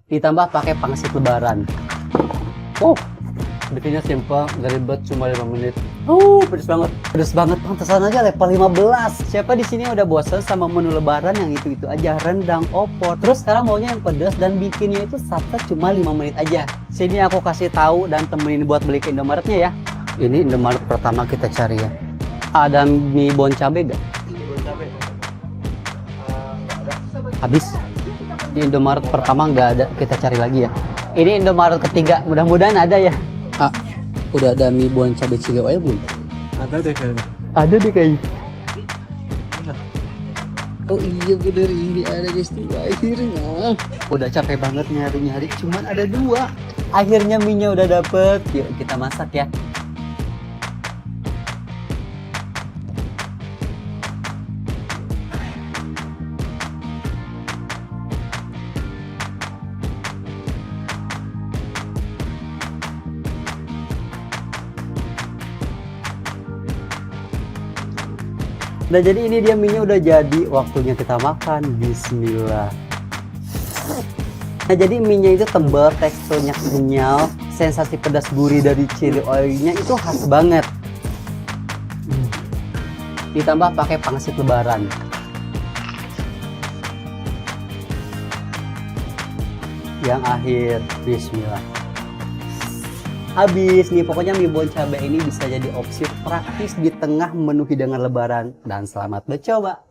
ditambah pakai pangsit lebaran. Oh, bikinnya simpel, nggak ribet, cuma 5 menit. Pedes banget. Pedes banget, pantesan aja level 15. Siapa di sini udah bosan sama menu lebaran yang itu-itu aja, rendang, opor. Terus sekarang maunya yang pedas dan bikinnya itu satu cuma 5 menit aja. Sini aku kasih tahu dan temenin buat beli ke Indomaretnya ya. Ini Indomaret pertama kita cari ya. Ada mie bon cabe gak? Habis. Di Indomaret pertama nggak ada, kita cari lagi ya. Ini Indomaret ketiga, mudah-mudahan ada ya. Udah ada mie bon cabe ciga oil belum? Ada deh kayaknya. Ada deh kayaknya. Oh iya bener, ini ada guys tuh akhirnya. Udah capek banget nyari-nyari, cuman ada 2. Akhirnya mie-nya udah dapet. Yuk kita masak ya. Nah jadi ini dia mie-nya udah jadi, waktunya kita makan. Bismillah. Nah jadi mie-nya itu tebal, teksturnya kenyal, sensasi pedas gurih dari chili oil-nya itu khas banget. Ditambah pakai pangsit lebaran. Yang akhir, bismillah. Habis nih, pokoknya mie bon cabe ini bisa jadi opsi praktis di tengah menu hidangan lebaran. Dan selamat mencoba.